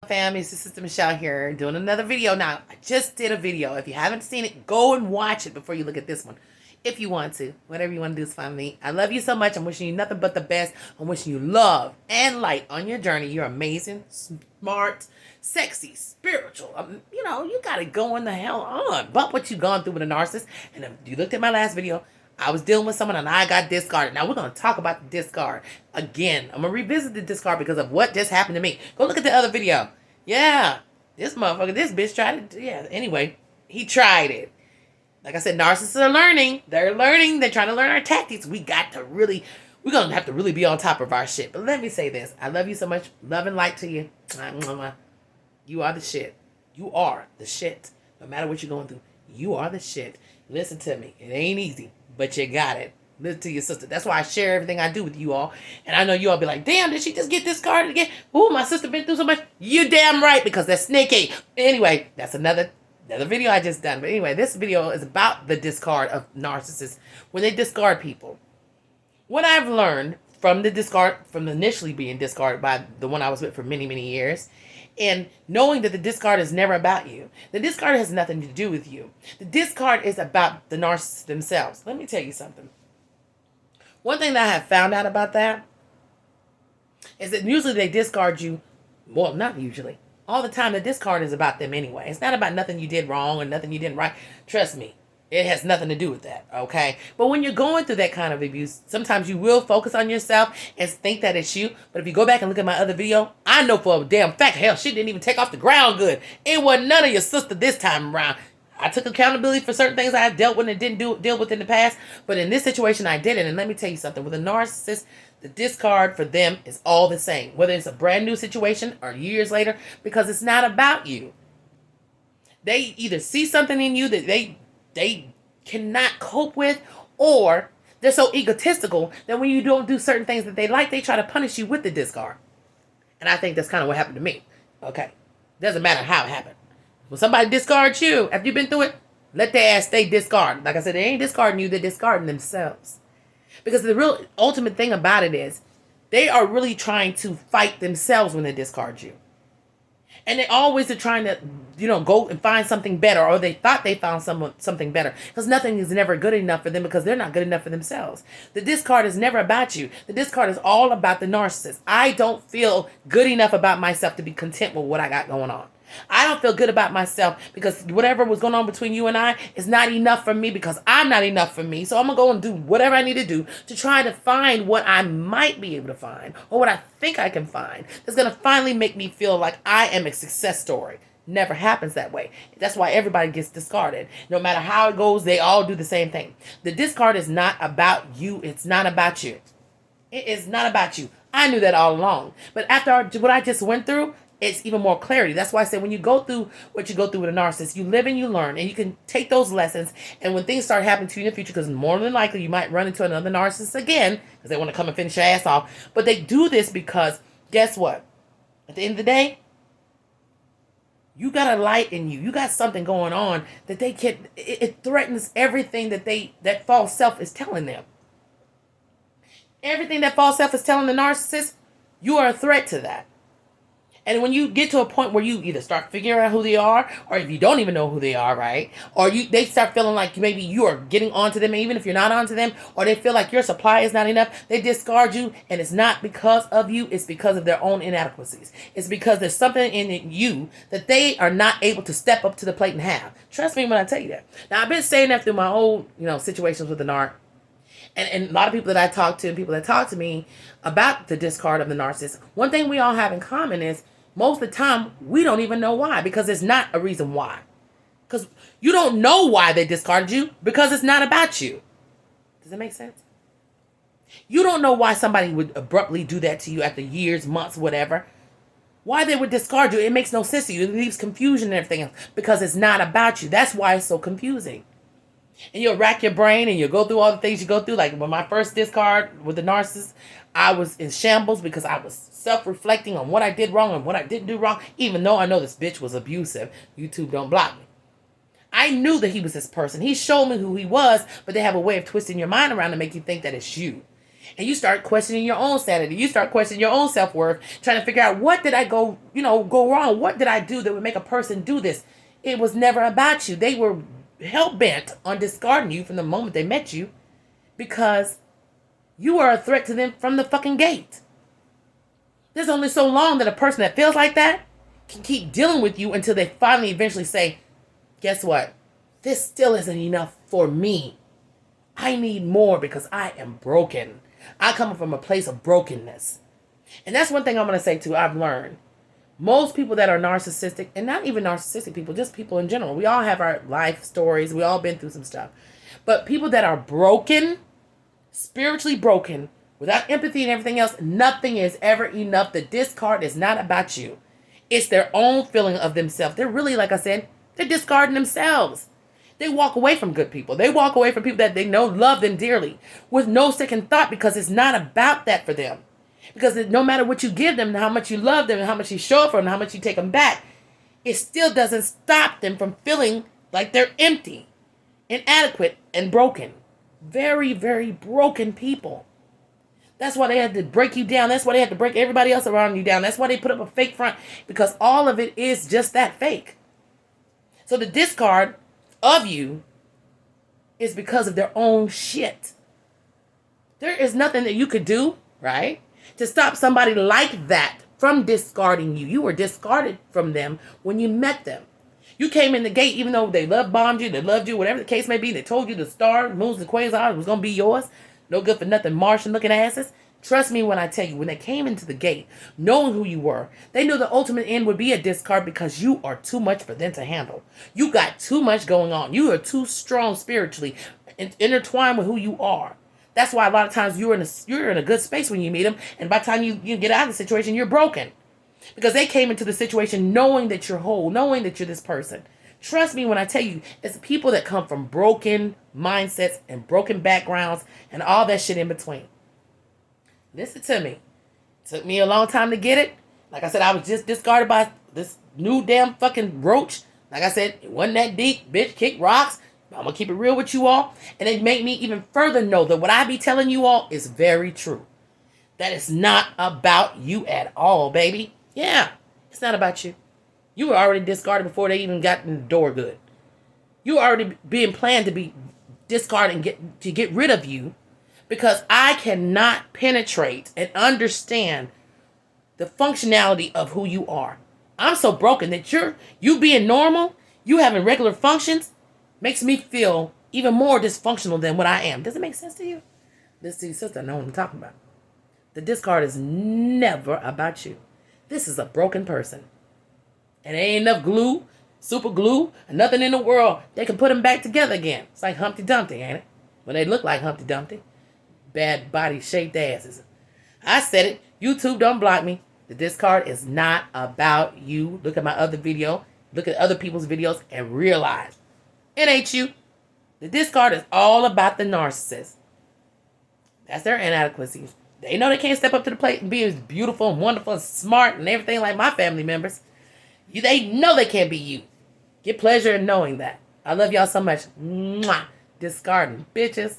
Fam, it's Sister Michelle here doing another video. Now, I just did a video. If you haven't seen it, go and watch it before you look at this one. If you want to. Whatever you want to do is fine with me. I love you so much. I'm wishing you nothing but the best. I'm wishing you love and light on your journey. You're amazing, smart, sexy, spiritual. You got it going the hell on. But what you've gone through with a narcissist, and if you looked at my last video, I was dealing with someone and I got discarded. Now we're going to talk about the discard. Again, I'm going to revisit the discard because of what just happened to me. Go look at the other video. Yeah, this motherfucker, this bitch tried it. Yeah, anyway, he tried it. Like I said, narcissists are learning. They're learning. They're trying to learn our tactics. We're going to have to really be on top of our shit. But let me say this. I love you so much. Love and light to you. You are the shit. You are the shit. No matter what you're going through, you are the shit. Listen to me. It ain't easy, but you got it. Listen to your sister. That's why I share everything I do with you all. And I know you all be like, damn, did she just get discarded again? Ooh, my sister been through so much. You damn right, because that's sneaky. Anyway, that's another video I just done. But anyway, this video is about the discard of narcissists when they discard people. What I've learned from initially being discarded by the one I was with for many, many years, and knowing that the discard is never about you. The discard has nothing to do with you. The discard is about the narcissists themselves. Let me tell you something. One thing that I have found out about that is that usually they discard you. Well, not usually. All the time, the discard is about them anyway. It's not about nothing you did wrong or nothing you didn't right. Trust me, it has nothing to do with that, okay? But when you're going through that kind of abuse, sometimes you will focus on yourself and think that it's you. But if you go back and look at my other video, I know for a damn fact, hell, she didn't even take off the ground good. It wasn't none of your sister this time around. I took accountability for certain things I dealt with and didn't deal with in the past. But in this situation, I didn't. And let me tell you something. With a narcissist, the discard for them is all the same. Whether it's a brand new situation or years later. Because it's not about you. They either see something in you that they cannot cope with. Or they're so egotistical that when you don't do certain things that they like, they try to punish you with the discard. And I think that's kind of what happened to me. Okay. Doesn't matter how it happened. When somebody discards you, after you've been through it, let their ass stay discarded. Like I said, they ain't discarding you, they're discarding themselves. Because the real ultimate thing about it is, they are really trying to fight themselves when they discard you. And they always are trying to, go and find something better. Or they thought they found something better. Because nothing is never good enough for them because they're not good enough for themselves. The discard is never about you. The discard is all about the narcissist. I don't feel good enough about myself to be content with what I got going on. I don't feel good about myself because whatever was going on between you and I is not enough for me because I'm not enough for me. So I'm going to go and do whatever I need to do to try to find what I might be able to find or what I think I can find that's going to finally make me feel like I am a success story. Never happens that way. That's why everybody gets discarded. No matter how it goes, they all do the same thing. The discard is not about you. It's not about you. It is not about you. I knew that all along. But after what I just went through, it's even more clarity. That's why I said when you go through what you go through with a narcissist, you live and you learn, and you can take those lessons. And when things start happening to you in the future, because more than likely you might run into another narcissist again, because they want to come and finish your ass off. But they do this because, guess what? At the end of the day, you got a light in you. You got something going on that they can. It threatens everything that false self is telling them. Everything that false self is telling the narcissist, you are a threat to that. And when you get to a point where you either start figuring out who they are, or if you don't even know who they are, right? Or they start feeling like maybe you are getting onto them, even if you're not onto them, or they feel like your supply is not enough, they discard you, and it's not because of you, it's because of their own inadequacies. It's because there's something in you that they are not able to step up to the plate and have. Trust me when I tell you that. Now, I've been saying that through my own, situations with the narc. And a lot of people that I talk to and people that talk to me about the discard of the narcissist, one thing we all have in common is most of the time, we don't even know why, because it's not a reason why. Because you don't know why they discarded you because it's not about you. Does that make sense? You don't know why somebody would abruptly do that to you after years, months, whatever. Why they would discard you, it makes no sense to you. It leaves confusion and everything else because it's not about you. That's why it's so confusing. And you'll rack your brain and you'll go through all the things you go through. Like when my first discard with the narcissist, I was in shambles because I was self-reflecting on what I did wrong and what I didn't do wrong, even though I know this bitch was abusive. YouTube don't block me. I knew that he was this person. He showed me who he was, but they have a way of twisting your mind around to make you think that it's you. And you start questioning your own sanity. You start questioning your own self-worth, trying to figure out, what did I go wrong? What did I do that would make a person do this? It was never about you. They were hell-bent on discarding you from the moment they met you because you are a threat to them from the fucking gate. There's only so long that a person that feels like that can keep dealing with you until they finally eventually say, guess what? This still isn't enough for me. I need more because I am broken. I come from a place of brokenness. And that's one thing I'm going to say too, I've learned. Most people that are narcissistic, and not even narcissistic people, just people in general. We all have our life stories. We all been through some stuff. But people that are broken, spiritually broken, without empathy and everything else, nothing is ever enough. The discard is not about you. It's their own feeling of themselves. They're really, like I said, they're discarding themselves. They walk away from good people. They walk away from people that they know love them dearly with no second thought, because it's not about that for them. Because no matter what you give them, how much you love them, and how much you show up for them, how much you take them back, it still doesn't stop them from feeling like they're empty, inadequate, and broken. Very, very broken people. That's why they had to break you down. That's why they had to break everybody else around you down. That's why they put up a fake front, because all of it is just that, fake. So the discard of you is because of their own shit. There is nothing that you could do, right, to stop somebody like that from discarding you. You were discarded from them when you met them. You came in the gate, even though they bombed you, they loved you, whatever the case may be. They told you the stars, moons, and quasars was going to be yours. No good for nothing, Martian looking asses. Trust me when I tell you, when they came into the gate, knowing who you were, they knew the ultimate end would be a discard, because you are too much for them to handle. You got too much going on. You are too strong spiritually, intertwined with who you are. That's why a lot of times you're in a good space when you meet them, and by the time you get out of the situation, you're broken. Because they came into the situation knowing that you're whole, knowing that you're this person. Trust me when I tell you, it's people that come from broken mindsets and broken backgrounds and all that shit in between. Listen to me. Took me a long time to get it. Like I said, I was just discarded by this new damn fucking roach. Like I said, it wasn't that deep. Bitch, kick rocks. I'm going to keep it real with you all. And it made me even further know that what I be telling you all is very true. That it's not about you at all, baby. Yeah, it's not about you. You were already discarded before they even got in the door good. You were already being planned to be discarded and get rid of you, because I cannot penetrate and understand the functionality of who you are. I'm so broken that you being normal, you having regular functions, makes me feel even more dysfunctional than what I am. Does it make sense to you? This sister, I know what I'm talking about. The discard is never about you. This is a broken person. And there ain't enough glue, super glue, and nothing in the world they can put them back together again. It's like Humpty Dumpty, ain't it? When they look like Humpty Dumpty. Bad body shaped asses. I said it. YouTube, don't block me. The discard is not about you. Look at my other video. Look at other people's videos and realize it ain't you. The discard is all about the narcissist. That's their inadequacies. They know they can't step up to the plate and be as beautiful and wonderful and smart and everything like my family members. They know they can't be you. Get pleasure in knowing that. I love y'all so much. Mwah. Discarding bitches.